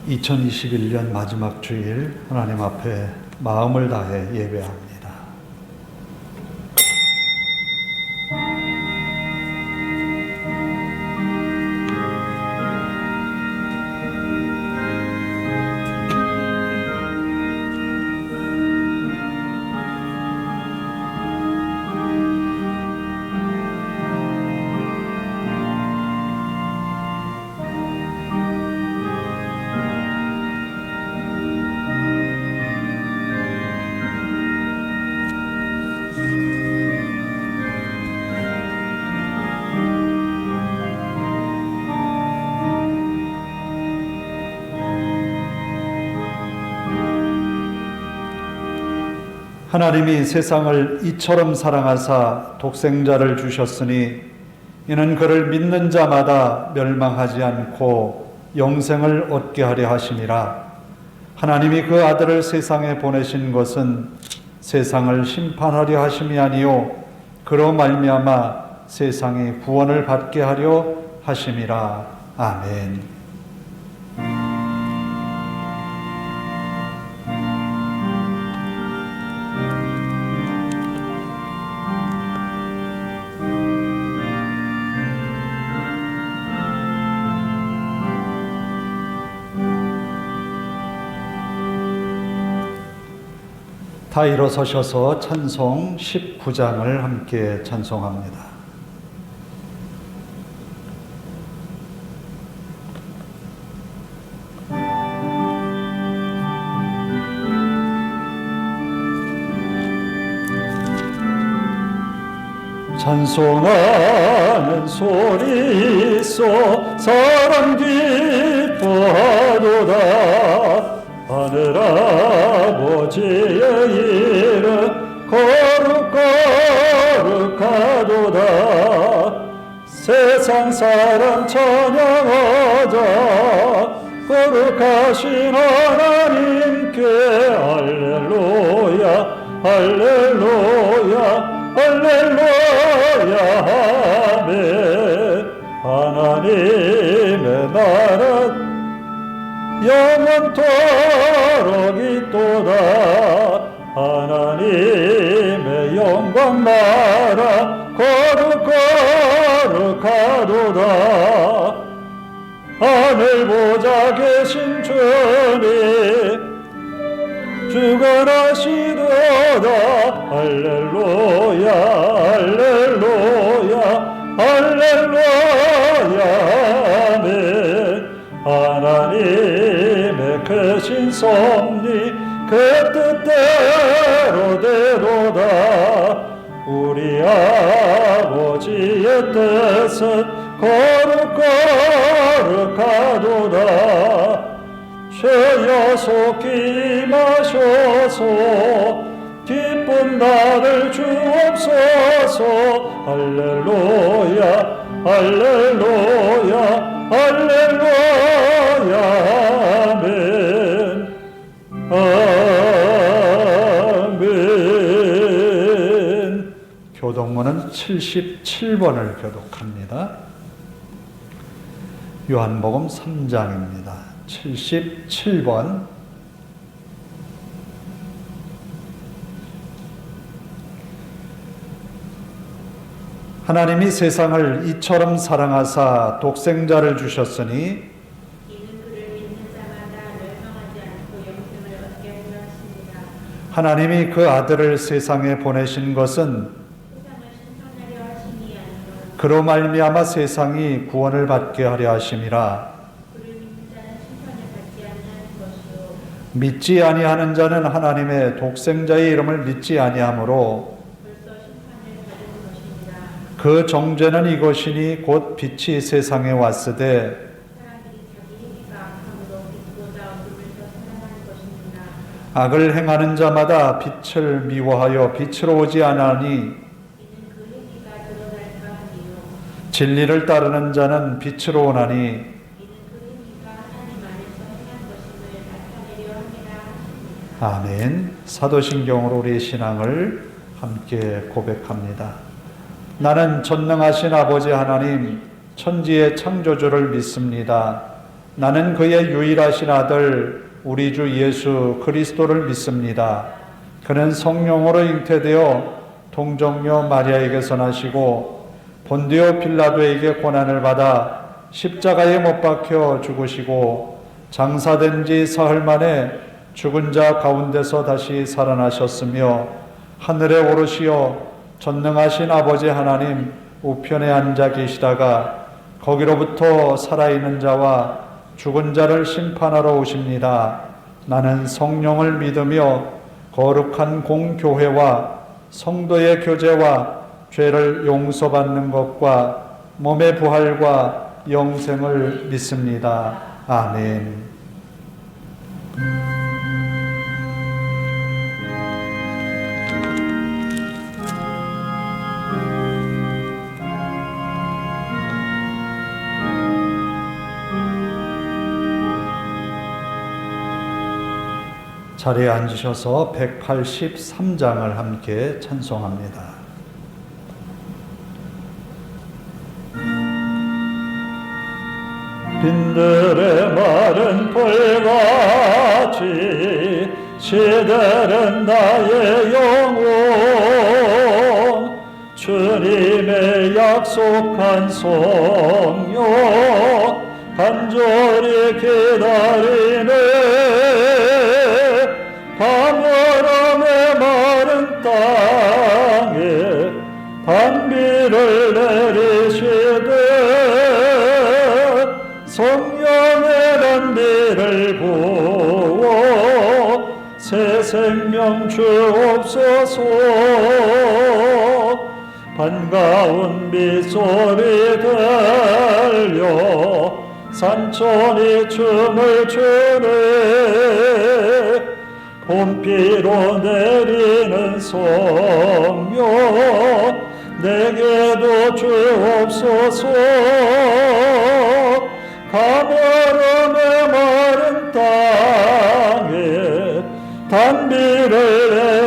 2021년 마지막 주일 하나님 앞에 마음을 다해 예배합니다. 하나님이 세상을 이처럼 사랑하사 독생자를 주셨으니 이는 그를 믿는 자마다 멸망하지 않고 영생을 얻게 하려 하심이라. 하나님이 그 아들을 세상에 보내신 것은 세상을 심판하려 하심이 아니요 그로 말미암아 세상이 구원을 받게 하려 하심이라. 아멘. 다 일어서셔서 찬송 19장을 함께 찬송합니다. 찬송하는 소리 속 사람 기뻐하도다. 하늘아버지의 이름 거룩거룩하도다. 세상 사람 찬양하자. 거룩하신 하나님께 할렐루야 할렐루야 할렐루야 아멘. 하나님의 나라 영원토록 있도다. 하나님의 영광 나라 거룩거룩하도다. 하늘 보좌 계신 주님 주관하시도다. 할렐루야 할렐루야 할렐루야 아멘. 하나님의 크신 섭리 그 뜻대로 되도다. 우리 아버지의 뜻은 거룩거룩하도다. 주여 속히 마셔서 기쁜 나를 주옵소서. 할렐루야 할렐루야 할렐루야 아멘 아멘. 교독문은 77번을 교독합니다. 요한복음 3장입니다. 77번. 하나님이 세상을 이처럼 사랑하사 독생자를 주셨으니 하나님이 그 아들을 세상에 보내신 것은 그로 말미암아 세상이 구원을 받게 하려 하심이라. 믿지 아니하는 자는 하나님의 독생자의 이름을 믿지 아니하므로 그 정죄는 이것이니 곧 빛이 세상에 왔으되 악을 행하는 자마다 빛을 미워하여 빛으로 오지 않으니 진리를 따르는 자는 빛으로 오나니 아멘. 사도신경으로 우리의 신앙을 함께 고백합니다. 나는 전능하신 아버지 하나님 천지의 창조주를 믿습니다. 나는 그의 유일하신 아들 우리 주 예수 그리스도를 믿습니다. 그는 성령으로 잉태되어 동정녀 마리아에게서 나시고 본디오 빌라도에게 고난을 받아 십자가에 못 박혀 죽으시고 장사된 지 사흘 만에 죽은 자 가운데서 다시 살아나셨으며 하늘에 오르시어 전능하신 아버지 하나님 우편에 앉아 계시다가 거기로부터 살아있는 자와 죽은 자를 심판하러 오십니다. 나는 성령을 믿으며 거룩한 공교회와 성도의 교제와 죄를 용서받는 것과 몸의 부활과 영생을 믿습니다. 아멘. 자리에 앉으셔서 183장을 함께 찬송합니다. 빈들의 마른 돌같이 시들은 나의 영혼 주님의 약속한 성령 간절히 기다리네 밤여름의 마른 땅에 단비를 내리시되 성령의 단비를 부어 새 생명 주옵소서. 반가운 빗소리 들려 산천이 춤을 추네 봄비로 내리는 성령 내게도 주옵소서. 가물음의 마른 땅에 단비를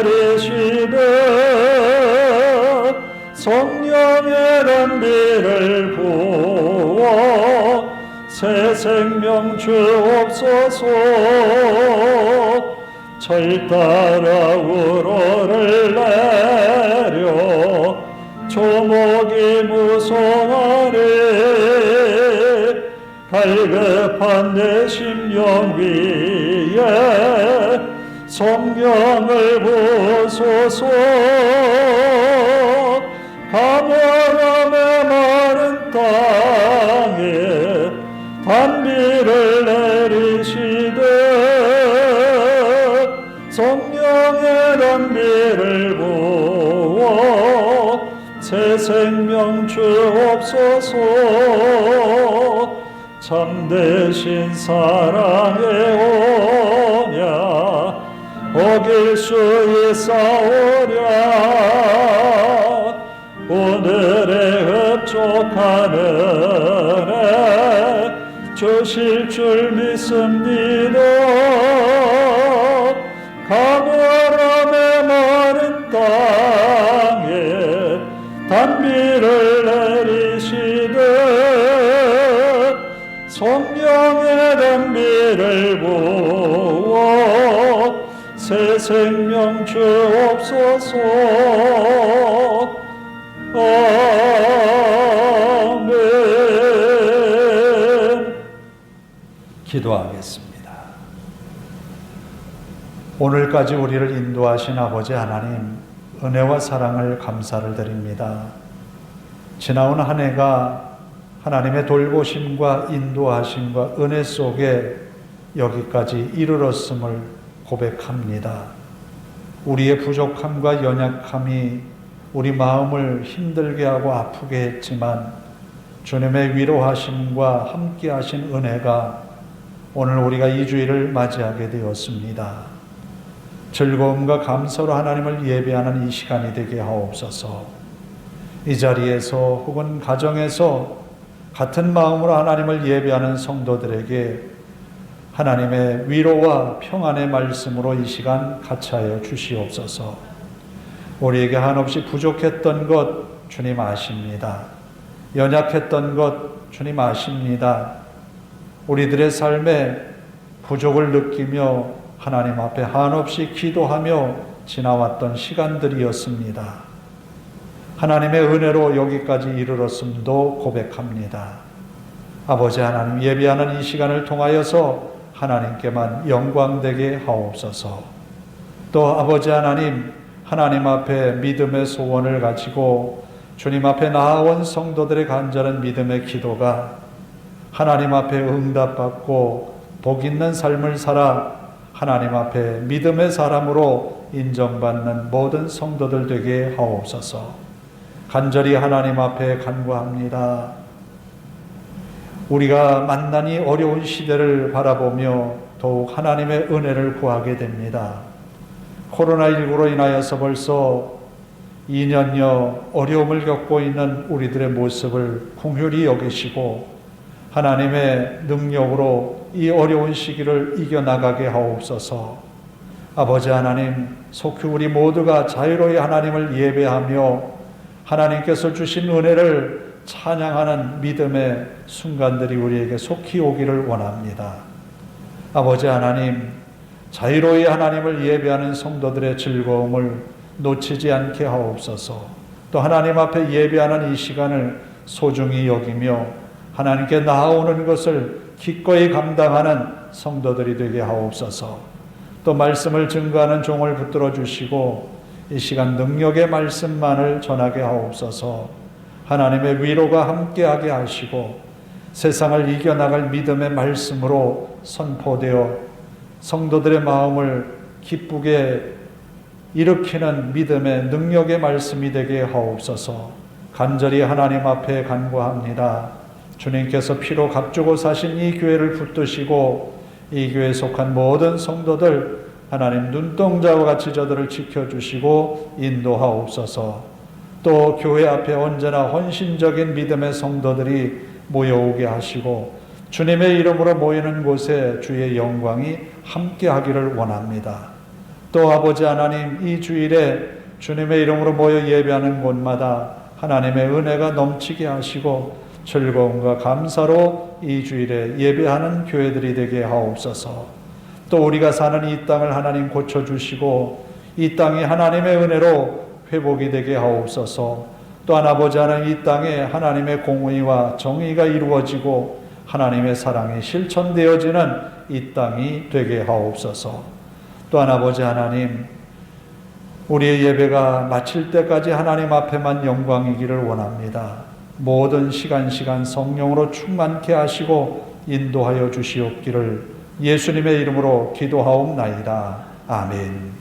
내리시되 성령의 단비를 부어 새 생명 주옵소서. 절 따라 우러를 내려 조목이 무성하네 갈급한 내 심령 위에 성령을 부소서. 가물음의 마른 땅에 단비를 내리시되 성령의 단비를 부어 새 생명 주옵소서. 참되신 사랑의 언약 어길 수 있사오랴 오늘의 흡족한 은혜 주실 줄 믿습니다. 가물음의 마른 땅에 단비를 내리시되 성령의 단비를 부어 새 생명 주옵소서. 아멘. 기도하겠습니다. 오늘까지 우리를 인도하신 아버지 하나님, 은혜와 사랑을 감사를 드립니다. 지나온 한 해가 하나님의 돌보심과 인도하심과 은혜 속에 여기까지 이르렀음을 고백합니다. 우리의 부족함과 연약함이 우리 마음을 힘들게 하고 아프게 했지만 주님의 위로하심과 함께하신 은혜가 오늘 우리가 이 주일을 맞이하게 되었습니다. 즐거움과 감사로 하나님을 예배하는 이 시간이 되게 하옵소서. 이 자리에서 혹은 가정에서 같은 마음으로 하나님을 예배하는 성도들에게 하나님의 위로와 평안의 말씀으로 이 시간 같이하여 주시옵소서. 우리에게 한없이 부족했던 것 주님 아십니다. 연약했던 것 주님 아십니다. 우리들의 삶에 부족을 느끼며 하나님 앞에 한없이 기도하며 지나왔던 시간들이었습니다. 하나님의 은혜로 여기까지 이르렀음도 고백합니다. 아버지 하나님, 예배하는 이 시간을 통하여서 하나님께만 영광되게 하옵소서. 또 아버지 하나님, 하나님 앞에 믿음의 소원을 가지고 주님 앞에 나아온 성도들의 간절한 믿음의 기도가 하나님 앞에 응답받고 복 있는 삶을 살아 하나님 앞에 믿음의 사람으로 인정받는 모든 성도들 되게 하옵소서. 간절히 하나님 앞에 간구합니다. 우리가 만나니 어려운 시대를 바라보며 더욱 하나님의 은혜를 구하게 됩니다. 코로나19로 인하여서 벌써 2년여 어려움을 겪고 있는 우리들의 모습을 긍휼히 여기시고 하나님의 능력으로 이 어려운 시기를 이겨나가게 하옵소서. 아버지 하나님, 속히 우리 모두가 자유로이 하나님을 예배하며 하나님께서 주신 은혜를 찬양하는 믿음의 순간들이 우리에게 속히 오기를 원합니다. 아버지 하나님, 자유로이 하나님을 예배하는 성도들의 즐거움을 놓치지 않게 하옵소서. 또 하나님 앞에 예배하는 이 시간을 소중히 여기며 하나님께 나아오는 것을 기꺼이 감당하는 성도들이 되게 하옵소서. 또 말씀을 증거하는 종을 붙들어 주시고 이 시간 능력의 말씀만을 전하게 하옵소서. 하나님의 위로가 함께하게 하시고 세상을 이겨나갈 믿음의 말씀으로 선포되어 성도들의 마음을 기쁘게 일으키는 믿음의 능력의 말씀이 되게 하옵소서. 간절히 하나님 앞에 간구합니다. 주님께서 피로 값주고 사신 이 교회를 붙드시고 이 교회에 속한 모든 성도들 하나님 눈동자와 같이 저들을 지켜주시고 인도하옵소서. 또 교회 앞에 언제나 헌신적인 믿음의 성도들이 모여오게 하시고 주님의 이름으로 모이는 곳에 주의 영광이 함께하기를 원합니다. 또 아버지 하나님, 이 주일에 주님의 이름으로 모여 예배하는 곳마다 하나님의 은혜가 넘치게 하시고 즐거움과 감사로 이 주일에 예배하는 교회들이 되게 하옵소서. 또 우리가 사는 이 땅을 하나님 고쳐주시고 이 땅이 하나님의 은혜로 회복이 되게 하옵소서. 또한 아버지 하나님, 이 땅에 하나님의 공의와 정의가 이루어지고 하나님의 사랑이 실천되어지는 이 땅이 되게 하옵소서. 또한 아버지 하나님, 우리의 예배가 마칠 때까지 하나님 앞에만 영광이기를 원합니다. 모든 시간 성령으로 충만케 하시고 인도하여 주시옵기를 예수님의 이름으로 기도하옵나이다. 아멘.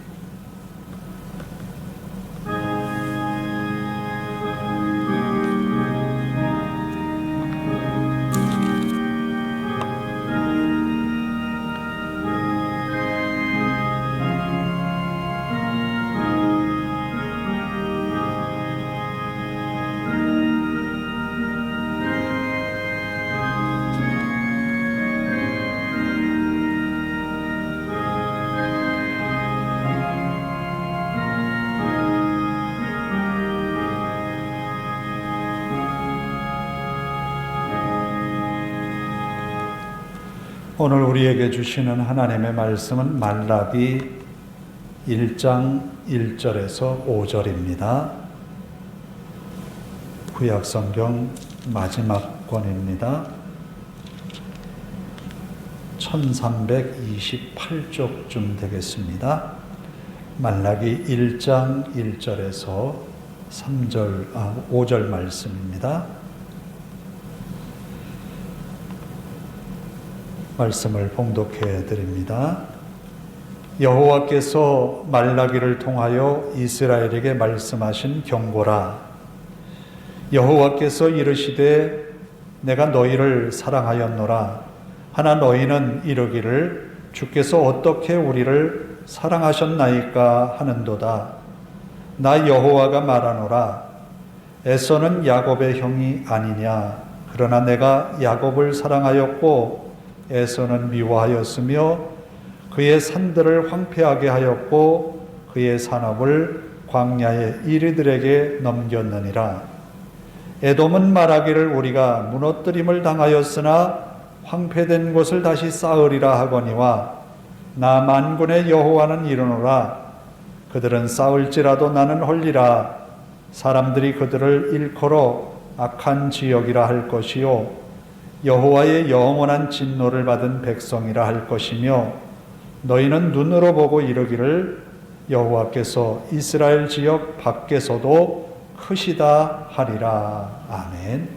오늘 우리에게 주시는 하나님의 말씀은 말라기 1장 1절에서 5절입니다. 구약성경 마지막 권입니다. 1328쪽쯤 되겠습니다. 말라기 1장 1절에서 5절 말씀입니다. 말씀을 봉독해 드립니다. 여호와께서 말라기를 통하여 이스라엘에게 말씀하신 경고라. 여호와께서 이르시되 내가 너희를 사랑하였노라. 하나 너희는 이르기를 주께서 어떻게 우리를 사랑하셨나이까 하는도다. 나 여호와가 말하노라. 에서는 야곱의 형이 아니냐. 그러나 내가 야곱을 사랑하였고 에서는 미워하였으며 그의 산들을 황폐하게 하였고 그의 산업을 광야의 이리들에게 넘겼느니라. 에돔은 말하기를 우리가 무너뜨림을 당하였으나 황폐된 곳을 다시 쌓으리라 하거니와 나 만군의 여호와는 이르노라. 그들은 쌓을지라도 나는 헐리라. 사람들이 그들을 일컬어 악한 지역이라 할 것이요 여호와의 영원한 진노를 받은 백성이라 할 것이며 너희는 눈으로 보고 이르기를 여호와께서 이스라엘 지역 밖에서도 크시다 하리라. 아멘.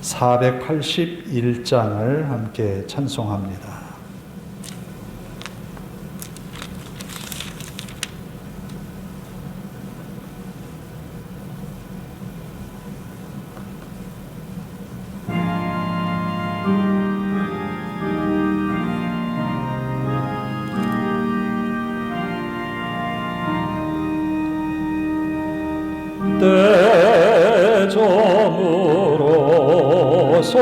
481장을 함께 찬송합니다. 때점으로서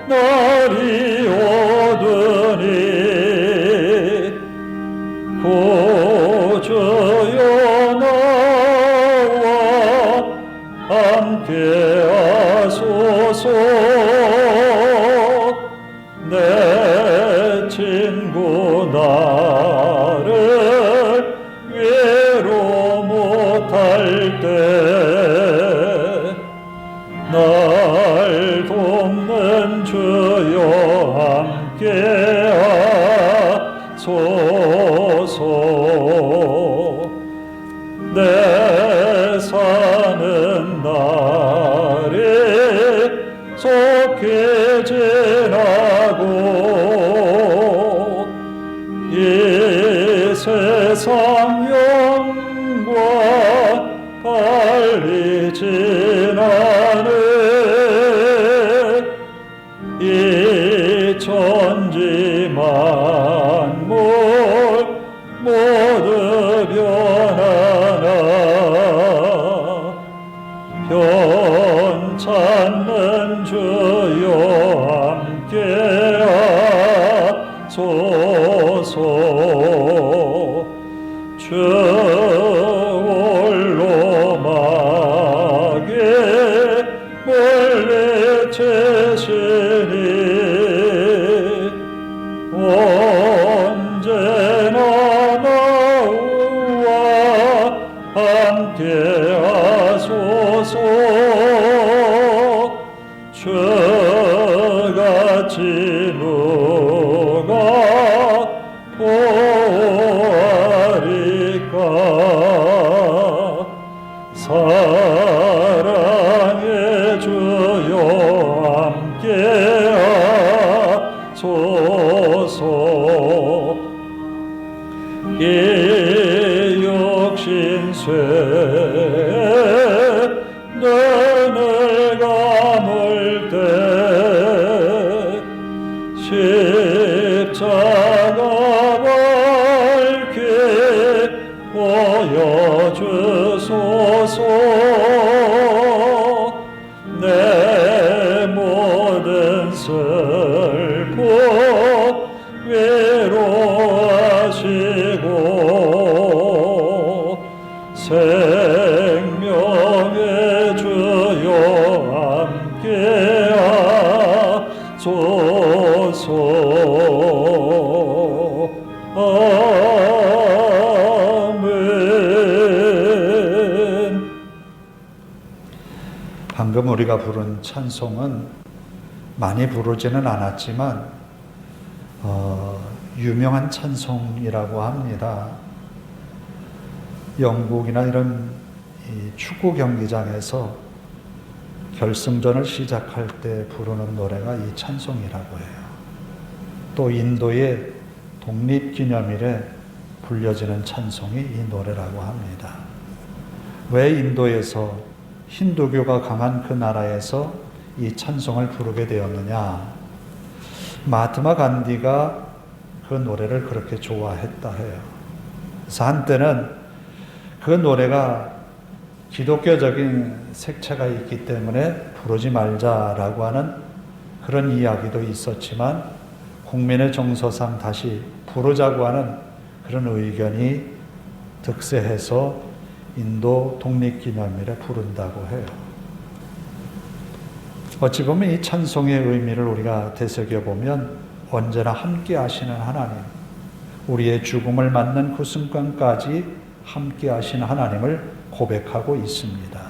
날이 오더니 구주여 나와 함께하소서. 내 친구 나를 외로 못할 때 날 돕는 주여 함께하소서. 내 사는 날이 속히 지나고 이 세상 영광 빨리 지나네. 이 천지 만물 모두 변하나 변찮는 주여 함께하소서. 주 홀로 막에 물리치시니 언제나 나와 함께하소서. 주같이 누가 보아리까. 사랑의 주여 함께하소서. 이 육신쇠 눈을 감을 때 십자가 밝게 보여주소서. 내 모든 슬픔 위로하시고 생명의 주여 함께하소서. 아멘. 방금 우리가 부른 찬송은 많이 부르지는 않았지만 유명한 찬송이라고 합니다. 영국이나 이런 축구 경기장에서 결승전을 시작할 때 부르는 노래가 이 찬송이라고 해요. 또 인도의 독립기념일에 불려지는 찬송이 이 노래라고 합니다. 왜 인도에서 힌두교가 강한 그 나라에서 이 찬송을 부르게 되었느냐? 마하트마 간디가 그 노래를 그렇게 좋아했다 해요. 그래서 한때는 그 노래가 기독교적인 색채가 있기 때문에 부르지 말자라고 하는 그런 이야기도 있었지만 국민의 정서상 다시 부르자고 하는 그런 의견이 득세해서 인도 독립기념일에 부른다고 해요. 어찌 보면 이 찬송의 의미를 우리가 되새겨보면 언제나 함께 하시는 하나님, 우리의 죽음을 맞는 그 순간까지 함께 하신 하나님을 고백하고 있습니다.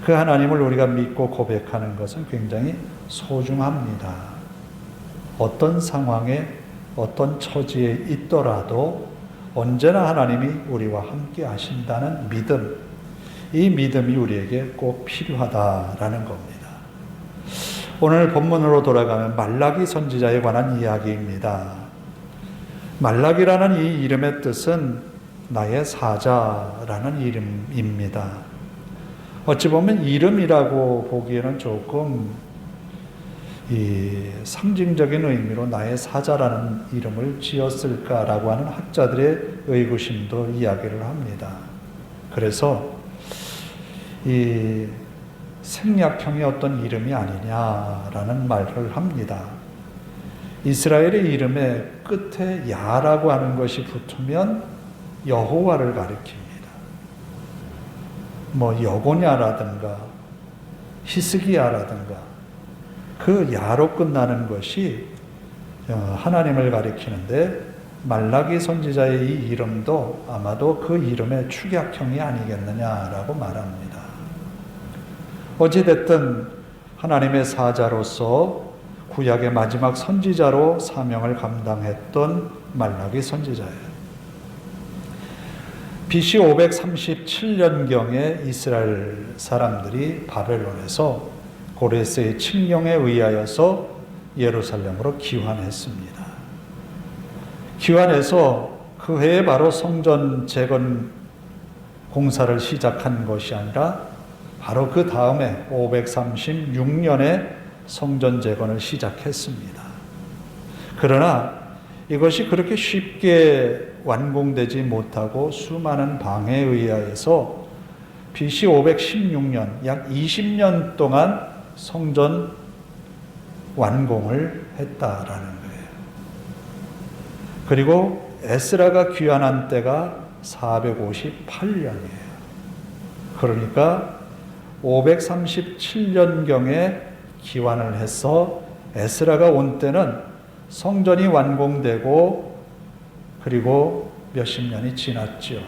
그 하나님을 우리가 믿고 고백하는 것은 굉장히 소중합니다. 어떤 상황에 어떤 처지에 있더라도 언제나 하나님이 우리와 함께 하신다는 믿음, 이 믿음이 우리에게 꼭 필요하다라는 겁니다. 오늘 본문으로 돌아가면 말라기 선지자에 관한 이야기입니다. 말라기라는 이 이름의 뜻은 나의 사자라는 이름입니다. 어찌 보면 이름이라고 보기에는 조금 상징적인 의미로 나의 사자라는 이름을 지었을까라고 하는 학자들의 의구심도 이야기를 합니다. 그래서 이 생략형의 어떤 이름이 아니냐라는 말을 합니다. 이스라엘의 이름의 끝에 야라고 하는 것이 붙으면 여호와를 가리킵니다. 뭐 여고냐라든가 히스기야라든가 그 야로 끝나는 것이 하나님을 가리키는데 말라기 선지자의 이 이름도 아마도 그 이름의 축약형이 아니겠느냐라고 말합니다. 어찌됐든 하나님의 사자로서 구약의 마지막 선지자로 사명을 감당했던 말라기 선지자예요. BC 537년경에 이스라엘 사람들이 바벨론에서 고레스의 칙령에 의하여서 예루살렘으로 귀환했습니다. 귀환해서 그 해에 바로 성전 재건 공사를 시작한 것이 아니라 바로 그 다음에 536년에 성전 재건을 시작했습니다. 그러나 이것이 그렇게 쉽게 완공되지 못하고 수많은 방해에 의하여서 BC 516년 약 20년 동안 성전 완공을 했다라는 거예요. 그리고 에스라가 귀환한 때가 458년이에요. 그러니까 537년경에 귀환을 해서 에스라가 온 때는 성전이 완공되고 그리고 몇십 년이 지났죠.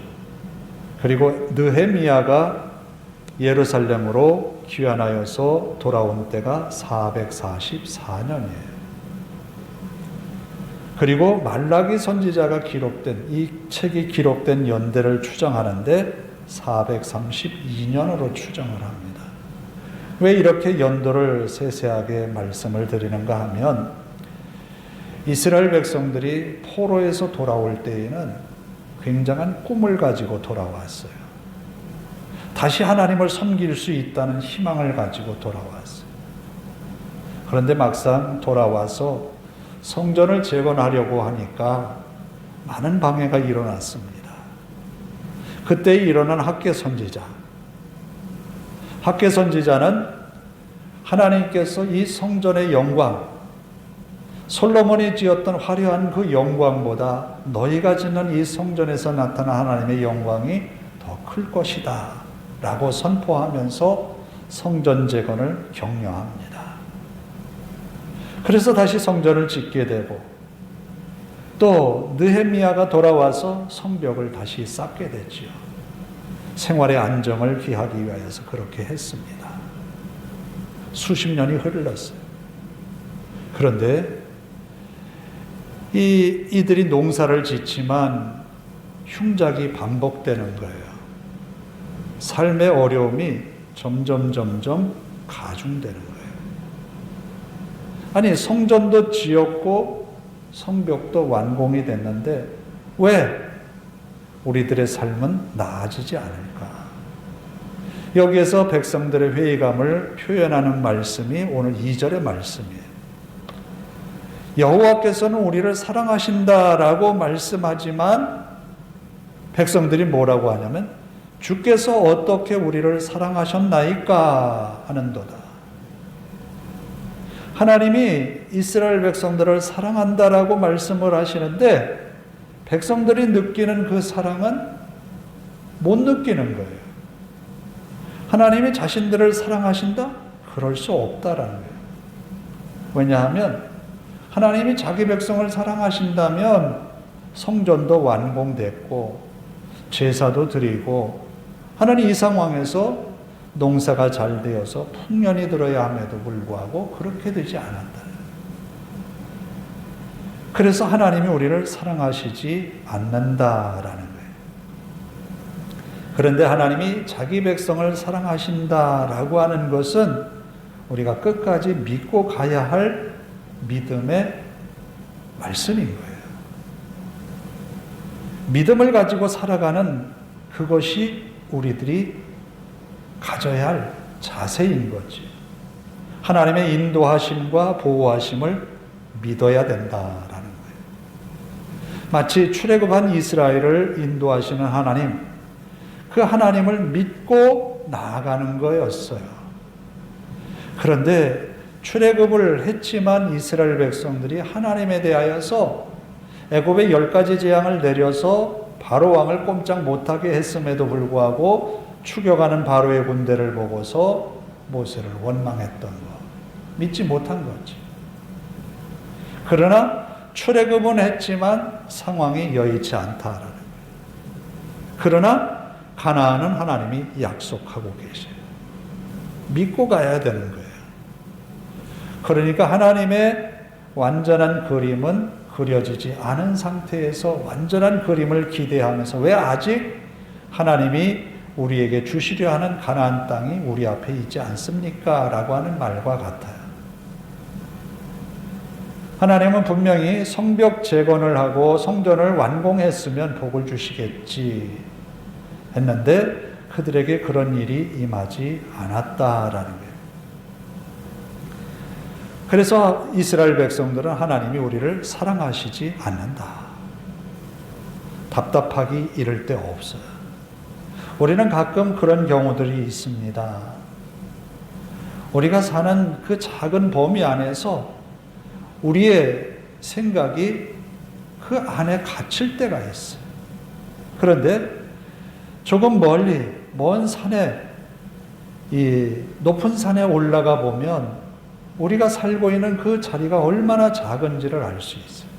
그리고 느헤미야가 예루살렘으로 귀환하여서 돌아온 때가 444년이에요. 그리고 말라기 선지자가 기록된 이 책이 기록된 연대를 추정하는데 432년으로 추정을 합니다. 왜 이렇게 연도를 세세하게 말씀을 드리는가 하면 이스라엘 백성들이 포로에서 돌아올 때에는 굉장한 꿈을 가지고 돌아왔어요. 다시 하나님을 섬길 수 있다는 희망을 가지고 돌아왔어요. 그런데 막상 돌아와서 성전을 재건하려고 하니까 많은 방해가 일어났습니다. 그때 일어난 학개 선지자. 학개 선지자는 하나님께서 이 성전의 영광, 솔로몬이 지었던 화려한 그 영광보다 너희가 짓는 이 성전에서 나타난 하나님의 영광이 더 클 것이다 라고 선포하면서 성전 재건을 격려합니다. 그래서 다시 성전을 짓게 되고 또 느헤미야가 돌아와서 성벽을 다시 쌓게 됐지요. 생활의 안정을 기하기 위하여서 그렇게 했습니다. 수십 년이 흘렀어요. 그런데 이들이 농사를 짓지만 흉작이 반복되는 거예요. 삶의 어려움이 점점 가중되는 거예요. 아니 성전도 지었고 성벽도 완공이 됐는데 왜 우리들의 삶은 나아지지 않을까? 여기에서 백성들의 회의감을 표현하는 말씀이 오늘 2절의 말씀이에요. 여호와께서는 우리를 사랑하신다라고 말씀하지만 백성들이 뭐라고 하냐면 주께서 어떻게 우리를 사랑하셨나이까 하는도다. 하나님이 이스라엘 백성들을 사랑한다라고 말씀을 하시는데 백성들이 느끼는 그 사랑은 못 느끼는 거예요. 하나님이 자신들을 사랑하신다? 그럴 수 없다라는 거예요. 왜냐하면 하나님이 자기 백성을 사랑하신다면 성전도 완공됐고 제사도 드리고 하나님 이 상황에서 농사가 잘 되어서 풍년이 들어야 함에도 불구하고 그렇게 되지 않았다. 그래서 하나님이 우리를 사랑하시지 않는다라는 거예요. 그런데 하나님이 자기 백성을 사랑하신다라고 하는 것은 우리가 끝까지 믿고 가야 할 믿음의 말씀인 거예요. 믿음을 가지고 살아가는 그것이 우리들이 가져야 할 자세인 거지. 하나님의 인도하심과 보호하심을 믿어야 된다라는 거예요. 마치 출애굽한 이스라엘을 인도하시는 하나님, 그 하나님을 믿고 나아가는 거였어요. 그런데 출애굽을 했지만 이스라엘 백성들이 하나님에 대하여서 애굽의 10가지 재앙을 내려서 바로 왕을 꼼짝 못하게 했음에도 불구하고 추격하는 바로의 군대를 보고서 모세를 원망했던 것, 믿지 못한 거지. 그러나 출애굽은 했지만 상황이 여의치 않다라는 거예요. 그러나 가나안은 하나님이 약속하고 계세요. 믿고 가야 되는 거예요. 그러니까 하나님의 완전한 그림은 그려지지 않은 상태에서 완전한 그림을 기대하면서 왜 아직 하나님이 우리에게 주시려 하는 가나안 땅이 우리 앞에 있지 않습니까? 라고 하는 말과 같아요. 하나님은 분명히 성벽 재건을 하고 성전을 완공했으면 복을 주시겠지 했는데 그들에게 그런 일이 임하지 않았다라는 거예요. 그래서 이스라엘 백성들은 하나님이 우리를 사랑하시지 않는다. 답답하기 이를 데 없어요. 우리는 가끔 그런 경우들이 있습니다. 우리가 사는 그 작은 범위 안에서 우리의 생각이 그 안에 갇힐 때가 있어요. 그런데 조금 멀리 먼 산에, 이 높은 산에 올라가 보면 우리가 살고 있는 그 자리가 얼마나 작은지를 알 수 있어요.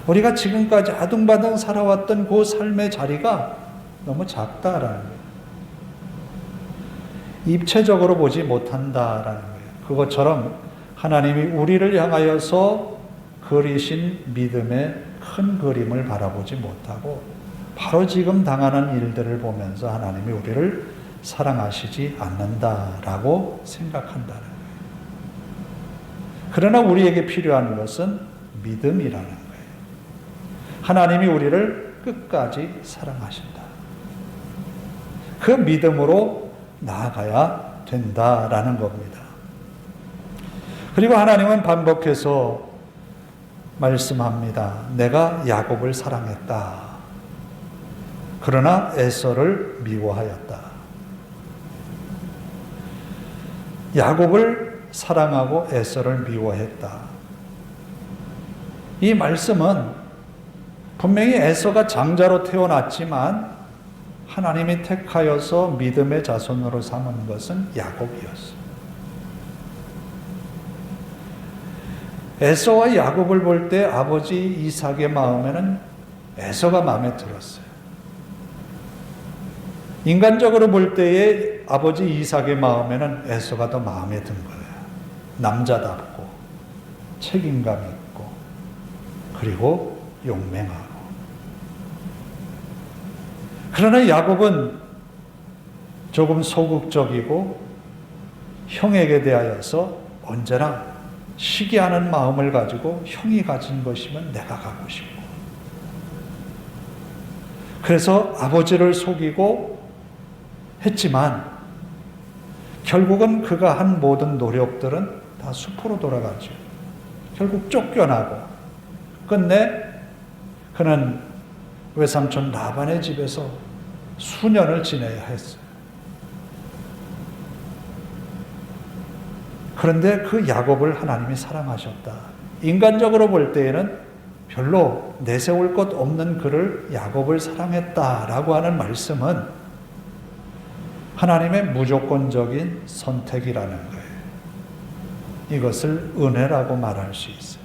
우리가 지금까지 아둥바둥 살아왔던 그 삶의 자리가 너무 작다라는 거예요. 입체적으로 보지 못한다라는 거예요. 그것처럼 하나님이 우리를 향하여서 그리신 믿음의 큰 그림을 바라보지 못하고 바로 지금 당하는 일들을 보면서 하나님이 우리를 사랑하시지 않는다라고 생각한다는 거예요. 그러나 우리에게 필요한 것은 믿음이라는 거예요. 하나님이 우리를 끝까지 사랑하신다. 그 믿음으로 나아가야 된다라는 겁니다. 그리고 하나님은 반복해서 말씀합니다. 내가 야곱을 사랑했다. 그러나 에서를 미워하였다. 야곱을 사랑하고 에서를 미워했다. 이 말씀은 분명히 에서가 장자로 태어났지만 하나님이 택하여서 믿음의 자손으로 삼은 것은 야곱이었어요. 에서와 야곱을 볼 때 아버지 이삭의 마음에는 에서가 마음에 들었어요. 인간적으로 볼 때에 아버지 이삭의 마음에는 에서가 더 마음에 든 거예요. 남자답고 책임감 있고 그리고 용맹하고. 그러나 야곱은 조금 소극적이고 형에게 대하여서 언제나 시기하는 마음을 가지고 형이 가진 것이면 내가 갖고 싶고, 그래서 아버지를 속이고 했지만 결국은 그가 한 모든 노력들은 다 수포로 돌아가죠. 결국 쫓겨나고 끝내 그는 외삼촌 라반의 집에서 수년을 지내야 했어요. 그런데 그 야곱을 하나님이 사랑하셨다. 인간적으로 볼 때에는 별로 내세울 것 없는 그를 야곱을 사랑했다라고 하는 말씀은 하나님의 무조건적인 선택이라는 거예요. 이것을 은혜라고 말할 수 있어요.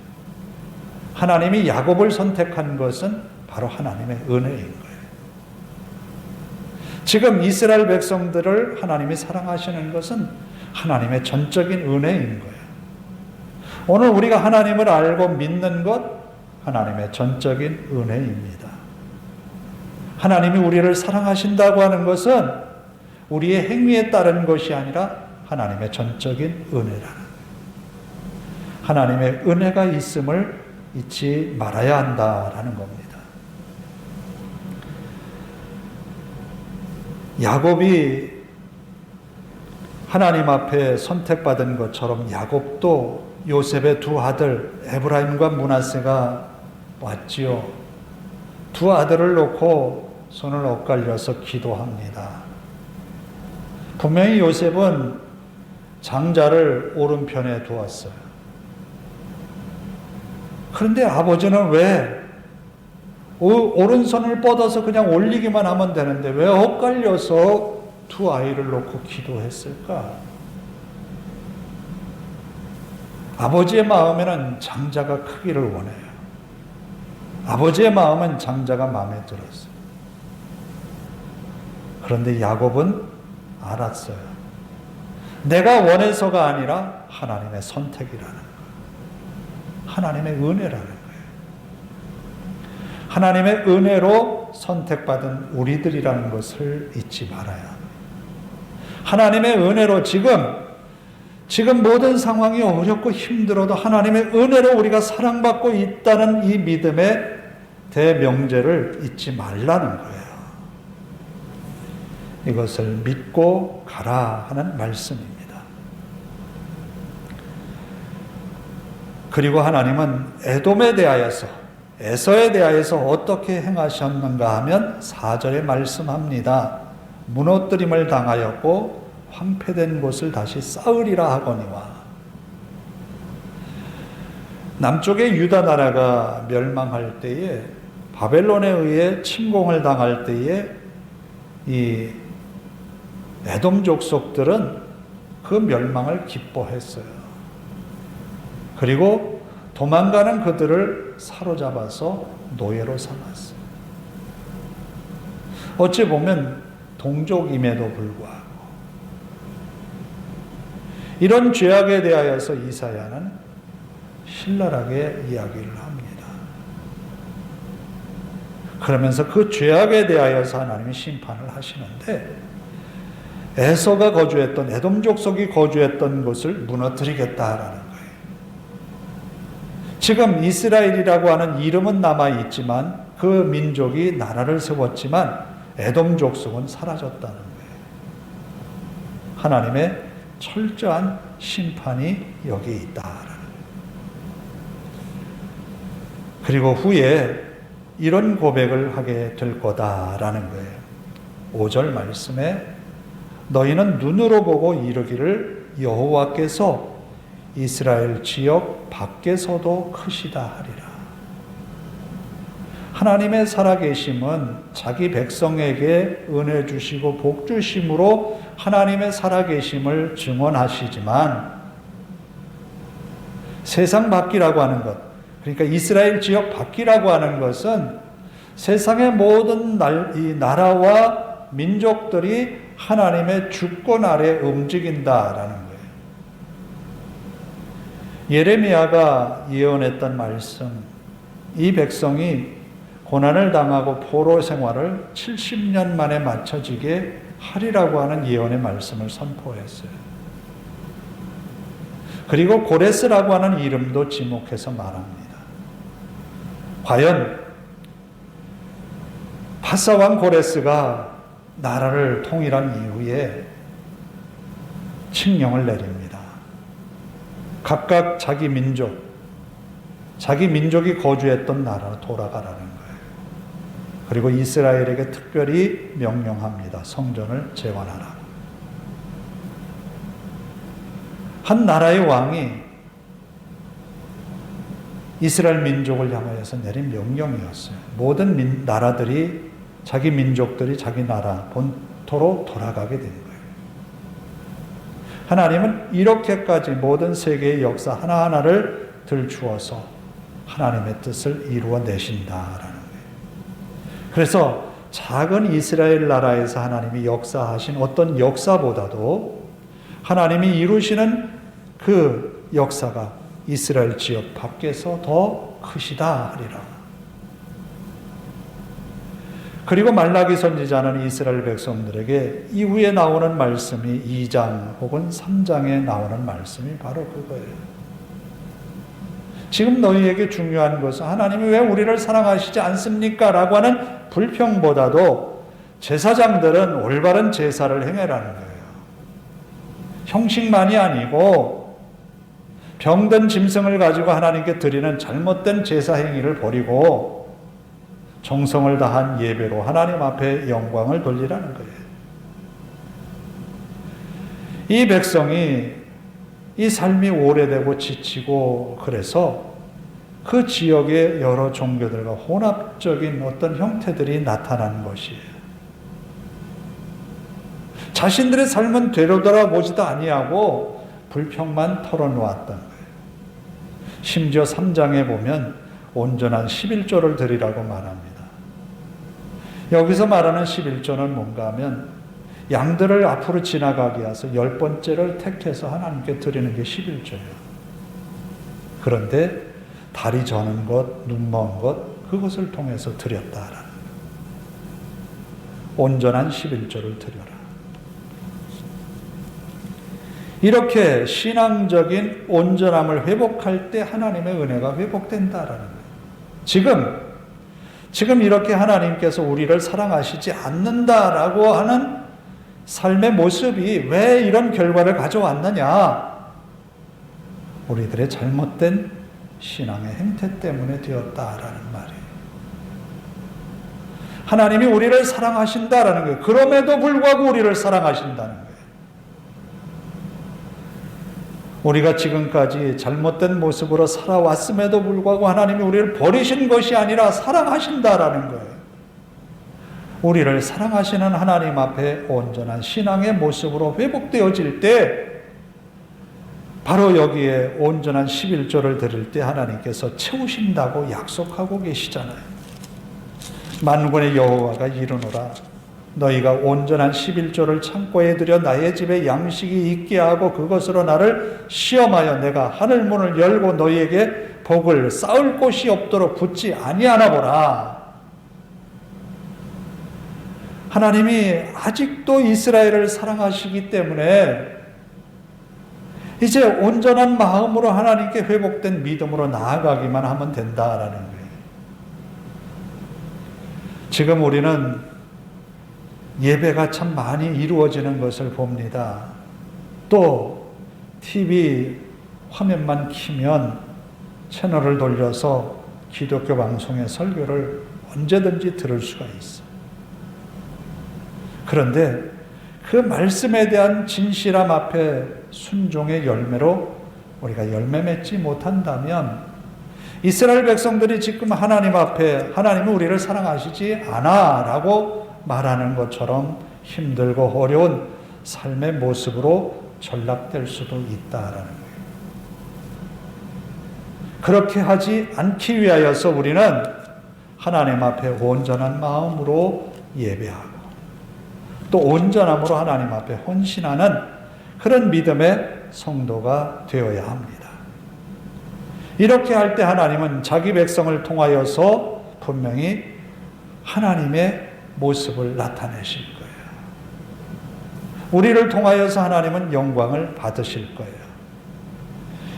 하나님이 야곱을 선택한 것은 바로 하나님의 은혜인 거예요. 지금 이스라엘 백성들을 하나님이 사랑하시는 것은 하나님의 전적인 은혜인 거예요. 오늘 우리가 하나님을 알고 믿는 것, 하나님의 전적인 은혜입니다. 하나님이 우리를 사랑하신다고 하는 것은 우리의 행위에 따른 것이 아니라 하나님의 전적인 은혜라는 거예요. 하나님의 은혜가 있음을 잊지 말아야 한다라는 겁니다. 야곱이 하나님 앞에 선택받은 것처럼 야곱도 요셉의 두 아들 에브라임과 므낫세가 왔지요. 두 아들을 놓고 손을 엇갈려서 기도합니다. 분명히 요셉은 장자를 오른편에 두었어요. 그런데 아버지는 왜 오른손을 뻗어서 그냥 올리기만 하면 되는데 왜 엇갈려서 두 아이를 놓고 기도했을까? 아버지의 마음에는 장자가 크기를 원해요. 아버지의 마음은 장자가 마음에 들었어요. 그런데 야곱은 알았어요. 내가 원해서가 아니라 하나님의 선택이라는 거예요. 하나님의 은혜라는 거예요. 하나님의 은혜로 선택받은 우리들이라는 것을 잊지 말아야 합니다. 하나님의 은혜로 지금 모든 상황이 어렵고 힘들어도 하나님의 은혜로 우리가 사랑받고 있다는 이 믿음의 대명제를 잊지 말라는 거예요. 이것을 믿고 가라 하는 말씀입니다. 그리고 하나님은 에돔에 대하여서, 에서에 대하여서 어떻게 행하셨는가 하면 4절에 말씀합니다. 무너뜨림을 당하였고 황폐된 곳을 다시 쌓으리라 하거니와. 남쪽의 유다 나라가 멸망할 때에, 바벨론에 의해 침공을 당할 때에 이 에돔 족속들은 그 멸망을 기뻐했어요. 그리고 도망가는 그들을 사로잡아서 노예로 삼았어요. 어찌 보면 동족임에도 불구하고 이런 죄악에 대하여서 이사야는 신랄하게 이야기를 합니다. 그러면서 그 죄악에 대하여서 하나님이 심판을 하시는데, 에서가 거주했던, 에돔 족속이 거주했던 곳을 무너뜨리겠다라는 거예요. 지금 이스라엘이라고 하는 이름은 남아있지만 그 민족이 나라를 세웠지만 에돔 족속은 사라졌다는 거예요. 하나님의 철저한 심판이 여기 있다라는 거예요. 그리고 후에 이런 고백을 하게 될 거다라는 거예요. 5절 말씀에 너희는 눈으로 보고 이르기를 여호와께서 이스라엘 지역 밖에서도 크시다 하리라. 하나님의 살아계심은 자기 백성에게 은혜 주시고 복 주심으로 하나님의 살아계심을 증언하시지만, 세상 밖이라고 하는 것, 그러니까 이스라엘 지역 밖이라고 하는 것은 세상의 모든 이 나라와 민족들이 하나님의 주권 아래 움직인다라는 거예요. 예레미야가 예언했던 말씀, 이 백성이 고난을 당하고 포로 생활을 70년 만에 맞춰지게 하리라고 하는 예언의 말씀을 선포했어요. 그리고 고레스라고 하는 이름도 지목해서 말합니다. 과연 바사왕 고레스가 나라를 통일한 이후에 칙령을 내립니다. 각각 자기 민족이 거주했던 나라로 돌아가라는 거예요. 그리고 이스라엘에게 특별히 명령합니다. 성전을 재건하라. 한 나라의 왕이 이스라엘 민족을 향하여서 내린 명령이었어요. 모든 나라들이, 자기 민족들이 자기 나라 본토로 돌아가게 된 거예요. 하나님은 이렇게까지 모든 세계의 역사 하나하나를 들추어서 하나님의 뜻을 이루어내신다라는 거예요. 그래서 작은 이스라엘 나라에서 하나님이 역사하신 어떤 역사보다도 하나님이 이루시는 그 역사가 이스라엘 지역 밖에서 더 크시다 하리라. 그리고 말라기 선지자는 이스라엘 백성들에게 이후에 나오는 말씀이 2장 혹은 3장에 나오는 말씀이 바로 그거예요. 지금 너희에게 중요한 것은 하나님이 왜 우리를 사랑하시지 않습니까? 라고 하는 불평보다도 제사장들은 올바른 제사를 행해라는 거예요. 형식만이 아니고 병든 짐승을 가지고 하나님께 드리는 잘못된 제사 행위를 버리고 정성을 다한 예배로 하나님 앞에 영광을 돌리라는 거예요. 이 백성이 이 삶이 오래되고 지치고 그래서 그 지역의 여러 종교들과 혼합적인 어떤 형태들이 나타난 것이에요. 자신들의 삶은 되돌아보지도 아니하고 불평만 털어놓았던 거예요. 심지어 3장에 보면 온전한 11조를 드리라고 말합니다. 여기서 말하는 11조는 뭔가 하면 양들을 앞으로 지나가게 해서 10번째를 택해서 하나님께 드리는 게 11조예요. 그런데 다리 저는 것, 눈 먼 것, 그것을 통해서 드렸다라는 거예요. 온전한 11조를 드려라. 이렇게 신앙적인 온전함을 회복할 때 하나님의 은혜가 회복된다라는 거예요. 지금 이렇게 하나님께서 우리를 사랑하시지 않는다라고 하는 삶의 모습이 왜 이런 결과를 가져왔느냐? 우리들의 잘못된 신앙의 행태 때문에 되었다라는 말이에요. 하나님이 우리를 사랑하신다라는 거예요. 그럼에도 불구하고 우리를 사랑하신다는 거예요. 우리가 지금까지 잘못된 모습으로 살아왔음에도 불구하고 하나님이 우리를 버리신 것이 아니라 사랑하신다라는 거예요. 우리를 사랑하시는 하나님 앞에 온전한 신앙의 모습으로 회복되어질 때 바로 여기에 온전한 11조를 드릴 때 하나님께서 채우신다고 약속하고 계시잖아요. 만군의 여호와가 이르노라 너희가 온전한 11조를 창고에 들여 나의 집에 양식이 있게 하고 그것으로 나를 시험하여 내가 하늘 문을 열고 너희에게 복을 쌓을 곳이 없도록 붙지 아니하나 보라. 하나님이 아직도 이스라엘을 사랑하시기 때문에 이제 온전한 마음으로 하나님께 회복된 믿음으로 나아가기만 하면 된다라는 거예요. 지금 우리는 예배가 참 많이 이루어지는 것을 봅니다. 또 TV 화면만 키면 채널을 돌려서 기독교 방송의 설교를 언제든지 들을 수가 있어요. 그런데 그 말씀에 대한 진실함 앞에 순종의 열매로 우리가 열매 맺지 못한다면 이스라엘 백성들이 지금 하나님 앞에 하나님은 우리를 사랑하시지 않아 라고 말하는 것처럼 힘들고 어려운 삶의 모습으로 전락될 수도 있다라는 거예요. 그렇게 하지 않기 위하여서 우리는 하나님 앞에 온전한 마음으로 예배하고 또 온전함으로 하나님 앞에 헌신하는 그런 믿음의 성도가 되어야 합니다. 이렇게 할 때 하나님은 자기 백성을 통하여서 분명히 하나님의 모습을 나타내실 거예요. 우리를 통하여서 하나님은 영광을 받으실 거예요.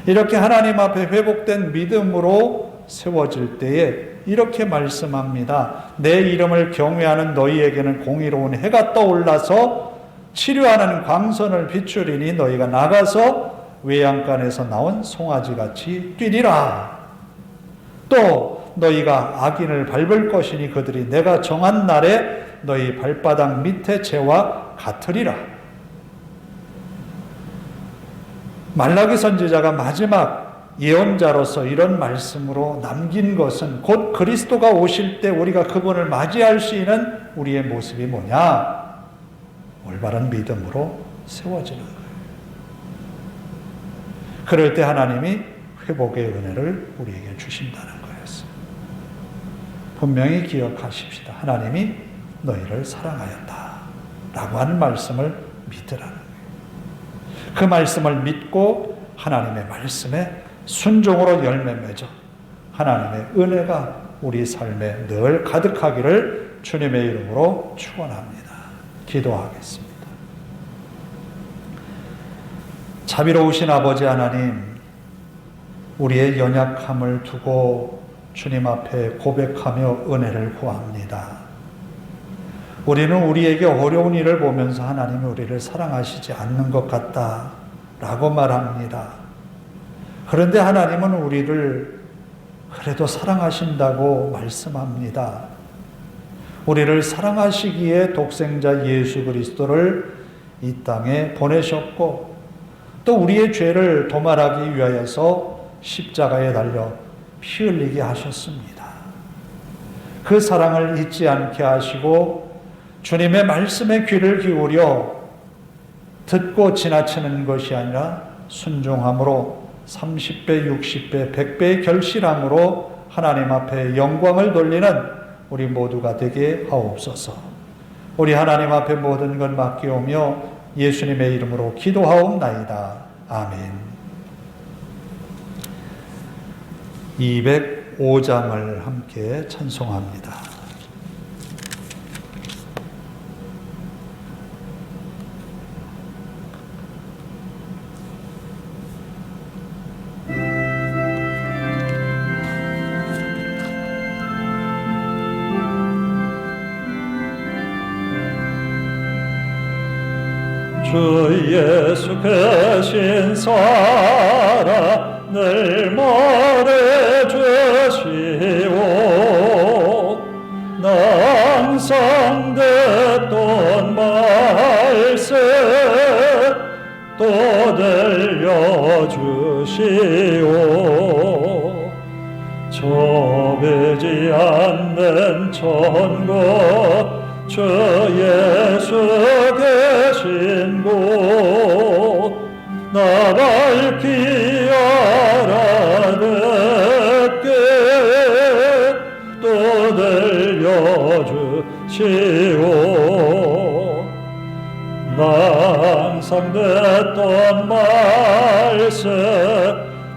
이렇게 하나님 앞에 회복된 믿음으로 세워질 때에 이렇게 말씀합니다. 내 이름을 경외하는 너희에게는 공의로운 해가 떠올라서 치료하는 광선을 비추리니 너희가 나가서 외양간에서 나온 송아지같이 뛰리라. 또 너희가 악인을 밟을 것이니 그들이 내가 정한 날에 너희 발바닥 밑에 재와 같으리라. 말라기 선지자가 마지막 예언자로서 이런 말씀으로 남긴 것은 곧 그리스도가 오실 때 우리가 그분을 맞이할 수 있는 우리의 모습이 뭐냐? 올바른 믿음으로 세워지는 거예요. 그럴 때 하나님이 회복의 은혜를 우리에게 주신다는 거였어요. 분명히 기억하십시다. 하나님이 너희를 사랑하였다 라고 하는 말씀을 믿으라는 거예요. 그 말씀을 믿고 하나님의 말씀에 순종으로 열매 맺어 하나님의 은혜가 우리 삶에 늘 가득하기를 주님의 이름으로 축원합니다. 기도하겠습니다. 자비로우신 아버지 하나님, 우리의 연약함을 두고 주님 앞에 고백하며 은혜를 구합니다. 우리는 우리에게 어려운 일을 보면서 하나님이 우리를 사랑하시지 않는 것 같다라고 말합니다. 그런데 하나님은 우리를 그래도 사랑하신다고 말씀합니다. 우리를 사랑하시기에 독생자 예수 그리스도를 이 땅에 보내셨고 또 우리의 죄를 도말하기 위하여서 십자가에 달려 피 흘리게 하셨습니다. 그 사랑을 잊지 않게 하시고 주님의 말씀에 귀를 기울여 듣고 지나치는 것이 아니라 순종함으로 30배, 60배, 100배의 결실함으로 하나님 앞에 영광을 돌리는 우리 모두가 되게 하옵소서. 우리 하나님 앞에 모든 걸 맡기오며 예수님의 이름으로 기도하옵나이다. 아멘. 205장을 함께 찬송합니다. 주 예수 크신 사랑을 말해주시오. 항상 듣던 말씀 또 들려주시오. 좁지 않는 천국 주 예수 계신 곳 나 밝히 알아듣게 또 들려주시오. 나 항상 듣던 말씀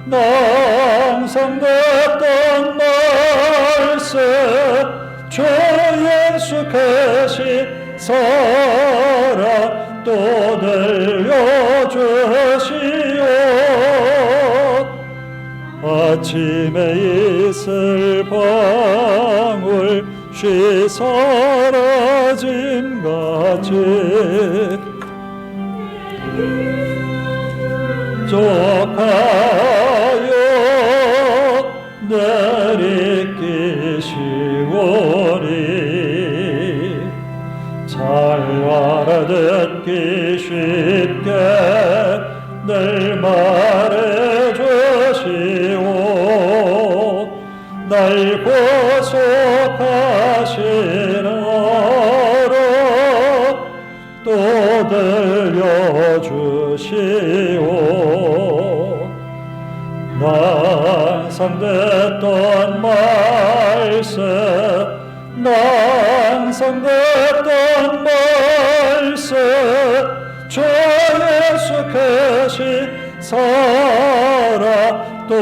나 항상 듣던 말씀 주 예수 계신 사랑 또 들려주시오. 아침에 이슬 방울 쉬 사라짐 같이 족하여 내리키시오니 잘 알아듣기 쉽게 늘 말해주시오. 날 구속하시나로 또 들려주시오. 나 항상 듣던 말씀 나 항상 듣던 말씀 주 예수 계신 사랑 또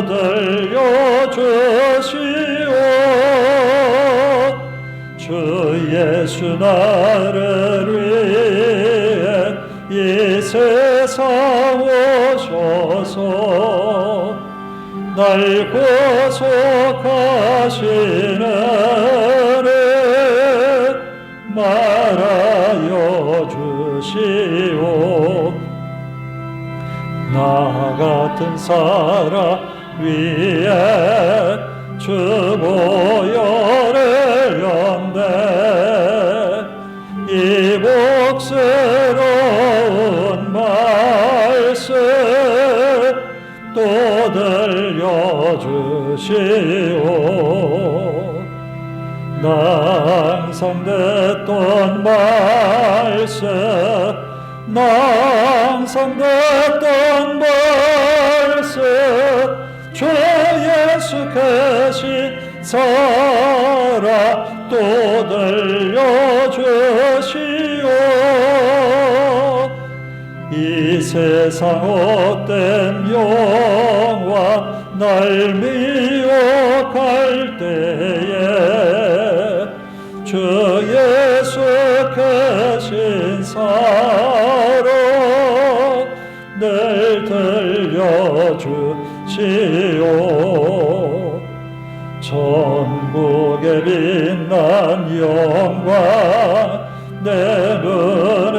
들려주시오. 주 예수 나를 위해 이 세상 오셔서 날 구속하시는 말하여 주시오. 나 같은 사람 위에 주 보혈을 연대 이 복스러운 말씀 또 들려주시오. 나 항상 듣던 말씀 나 항상 듣던 말씀 계신 사랑 또 들려주시오. 이 세상 헛된 영화 날 미혹할 때에 주 예수 계신 사랑 늘 들려주시오. 천국의 빛난 영광 내 눈에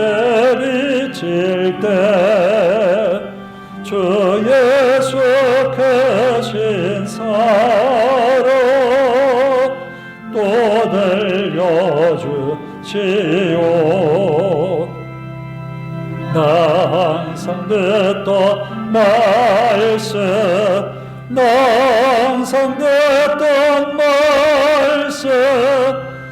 비칠 때 주 예수 계신 사랑 또 들려주시오. 나 항상 듣던 말씀, 나 항상 듣던 말씀,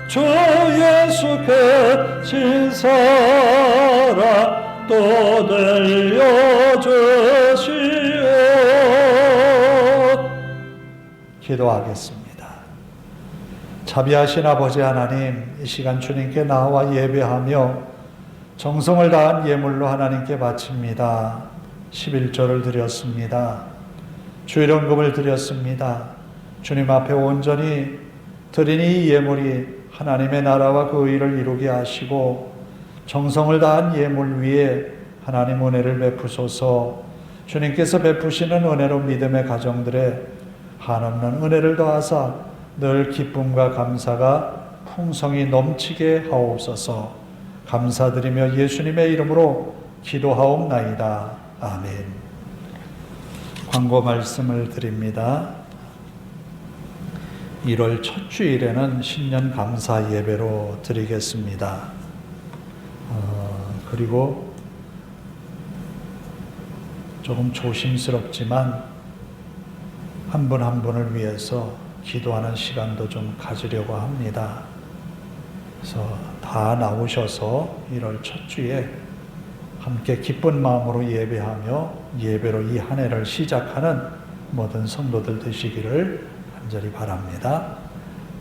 주 예수 계신 사랑 또 들려주시오. 기도하겠습니다. 자비하신 아버지 하나님, 이 시간 주님께 나와 예배하며 정성을 다한 예물로 하나님께 바칩니다. 11조를 드렸습니다. 주일원금을 드렸습니다. 주님 앞에 온전히 드리니 이 예물이 하나님의 나라와 그 의를 이루게 하시고 정성을 다한 예물 위에 하나님 은혜를 베푸소서. 주님께서 베푸시는 은혜로 믿음의 가정들에 한없는 은혜를 더하사 늘 기쁨과 감사가 풍성히 넘치게 하옵소서. 감사드리며 예수님의 이름으로 기도하옵나이다. 아멘. 광고 말씀을 드립니다. 1월 첫 주일에는 신년 감사 예배로 드리겠습니다. 그리고 조금 조심스럽지만 한 분 한 분을 위해서 기도하는 시간도 좀 가지려고 합니다. 그래서 다 나오셔서 1월 첫 주에 함께 기쁜 마음으로 예배하며 예배로 이 한 해를 시작하는 모든 성도들 되시기를 간절히 바랍니다.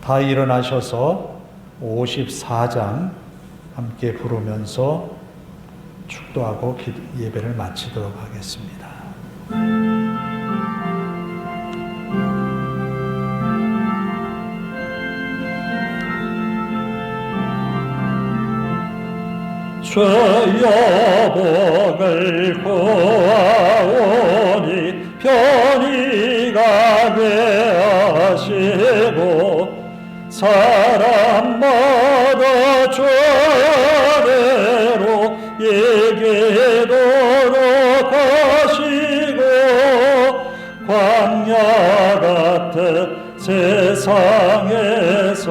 다 일어나셔서 54장 함께 부르면서 축도하고 예배를 마치도록 하겠습니다. 주여 복을 구하오니 편히 가게 하시고 사람마다 주 아래로 이기도록 하시고 광야 같은 세상에서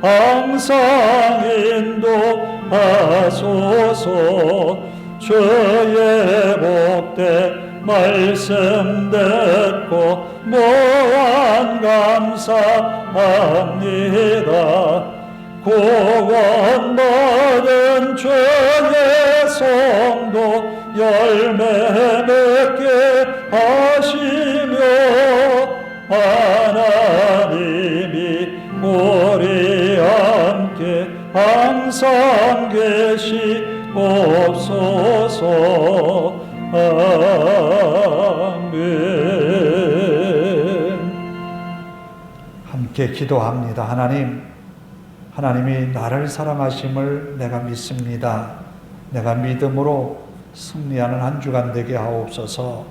항상 인도하소서. 주의 복된 말씀 듣고 무한 감사합니다. 구원받은 주의 성도 열매 맺게 하시며 하나님이 우리 함께 항상 계시옵소서. 아멘. 함께 기도합니다. 하나님이 나를 사랑하심을 내가 믿습니다. 내가 믿음으로 승리하는 한 주간 되게 하옵소서.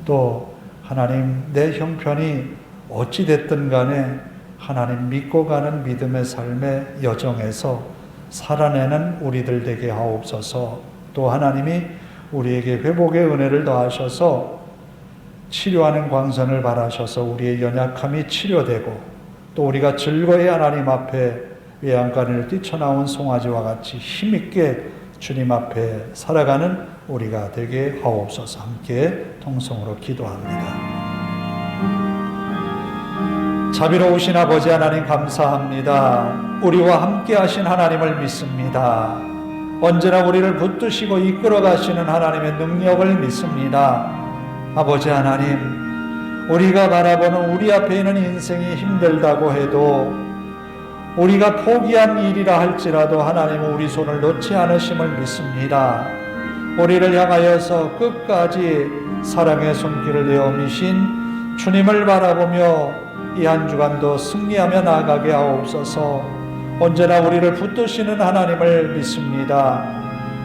또 하나님, 내 형편이 어찌 됐든 간에 하나님 믿고 가는 믿음의 삶의 여정에서 살아내는 우리들 되게 하옵소서. 또 하나님이 우리에게 회복의 은혜를 더하셔서 치료하는 광선을 바라셔서 우리의 연약함이 치료되고 또 우리가 즐거이 하나님 앞에 외양간을 뛰쳐나온 송아지와 같이 힘있게 주님 앞에 살아가는 우리가 되게 하옵소서. 함께 통성으로 기도합니다. 자비로우신 아버지 하나님 감사합니다. 우리와 함께 하신 하나님을 믿습니다. 언제나 우리를 붙드시고 이끌어 가시는 하나님의 능력을 믿습니다. 아버지 하나님, 우리가 바라보는 우리 앞에 있는 인생이 힘들다고 해도 우리가 포기한 일이라 할지라도 하나님은 우리 손을 놓지 않으심을 믿습니다. 우리를 향하여서 끝까지 사랑의 손길을 내어 미신 주님을 바라보며 이 한 주간도 승리하며 나아가게 하옵소서. 언제나 우리를 붙드시는 하나님을 믿습니다.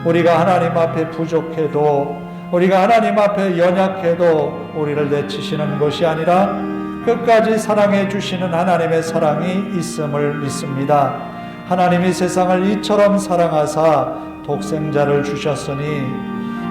우리가 하나님 앞에 부족해도, 우리가 하나님 앞에 연약해도 우리를 내치시는 것이 아니라 끝까지 사랑해 주시는 하나님의 사랑이 있음을 믿습니다. 하나님이 세상을 이처럼 사랑하사 독생자를 주셨으니,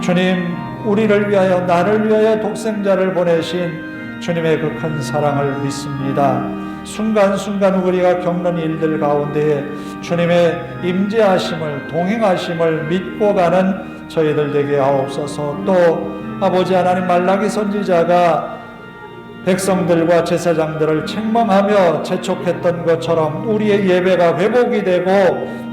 주님, 우리를 위하여, 나를 위하여 독생자를 보내신 주님의 그 큰 사랑을 믿습니다. 순간순간 우리가 겪는 일들 가운데 주님의 임재하심을, 동행하심을 믿고 가는 저희들 되게 하옵소서. 또 아버지 하나님, 말라기 선지자가 백성들과 제사장들을 책망하며 재촉했던 것처럼 우리의 예배가 회복이 되고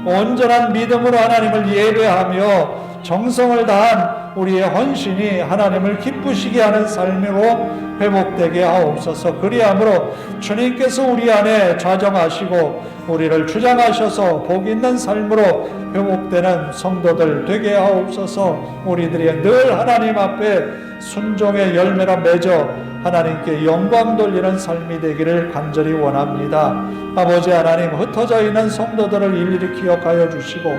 온전한 믿음으로 하나님을 예배하며 정성을 다한 우리의 헌신이 하나님을 기쁘시게 하는 삶으로 회복되게 하옵소서. 그리함으로 주님께서 우리 안에 좌정하시고 우리를 주장하셔서 복 있는 삶으로 회복되는 성도들 되게 하옵소서. 우리들이 늘 하나님 앞에 순종의 열매로 맺어 하나님께 영광 돌리는 삶이 되기를 간절히 원합니다. 아버지 하나님, 흩어져 있는 성도들을 일일이 기억하여 주시고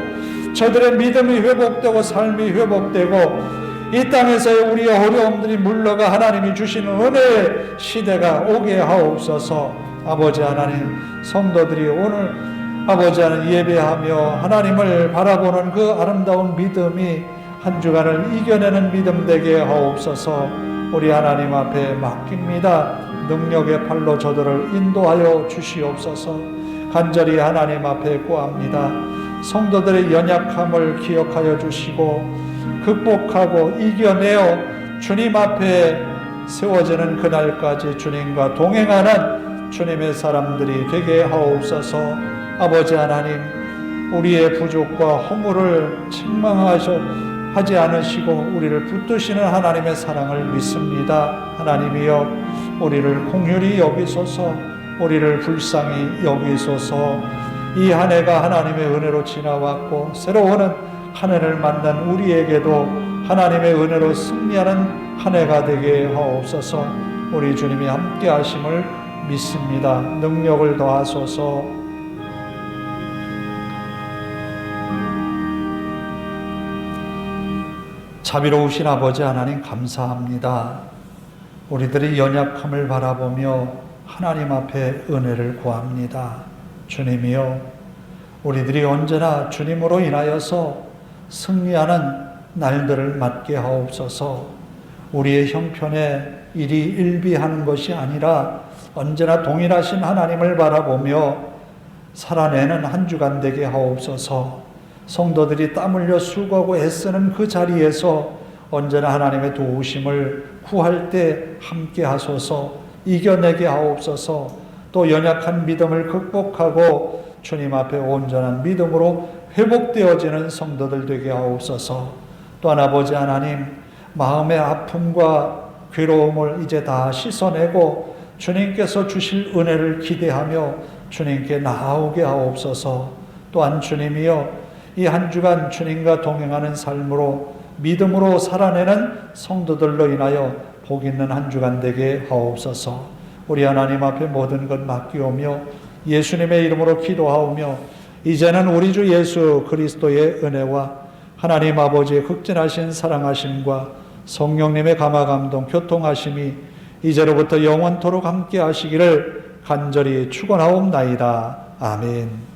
저들의 믿음이 회복되고 삶이 회복되고 이 땅에서의 우리의 어려움들이 물러가 하나님이 주시는 은혜의 시대가 오게 하옵소서. 아버지 하나님, 성도들이 오늘 아버지 하나님 예배하며 하나님을 바라보는 그 아름다운 믿음이 한 주간을 이겨내는 믿음 되게 하옵소서. 우리 하나님 앞에 맡깁니다. 능력의 팔로 저들을 인도하여 주시옵소서. 간절히 하나님 앞에 구합니다. 성도들의 연약함을 기억하여 주시고 극복하고 이겨내어 주님 앞에 세워지는 그날까지 주님과 동행하는 주님의 사람들이 되게 하옵소서. 아버지 하나님, 우리의 부족과 허물을 책망하지 않으시고 우리를 붙드시는 하나님의 사랑을 믿습니다. 하나님이여, 우리를 긍휼히 여기소서, 우리를 불쌍히 여기소서. 이 한 해가 하나님의 은혜로 지나왔고 새로운 한 해를 만난 우리에게도 하나님의 은혜로 승리하는 한 해가 되게 하옵소서. 우리 주님이 함께 하심을 믿습니다. 능력을 더하소서. 자비로우신 아버지 하나님, 감사합니다. 우리들이 연약함을 바라보며 하나님 앞에 은혜를 구합니다. 주님이여, 우리들이 언제나 주님으로 인하여서 승리하는 날들을 맞게 하옵소서. 우리의 형편에 일이 일비하는 것이 아니라 언제나 동일하신 하나님을 바라보며 살아내는 한 주간 되게 하옵소서. 성도들이 땀 흘려 수고하고 애쓰는 그 자리에서 언제나 하나님의 도우심을 구할 때 함께 하소서. 이겨내게 하옵소서. 또 연약한 믿음을 극복하고 주님 앞에 온전한 믿음으로 회복되어지는 성도들 되게 하옵소서. 또한 아버지 하나님, 마음의 아픔과 괴로움을 이제 다 씻어내고 주님께서 주실 은혜를 기대하며 주님께 나아오게 하옵소서. 또한 주님이여, 이 한 주간 주님과 동행하는 삶으로 믿음으로 살아내는 성도들로 인하여 복 있는 한 주간 되게 하옵소서. 우리 하나님 앞에 모든 것 맡기오며 예수님의 이름으로 기도하오며 이제는 우리 주 예수 그리스도의 은혜와 하나님 아버지의 극진하신 사랑하심과 성령님의 감화감동 교통하심이 이제로부터 영원토록 함께 하시기를 간절히 축원하옵나이다. 아멘.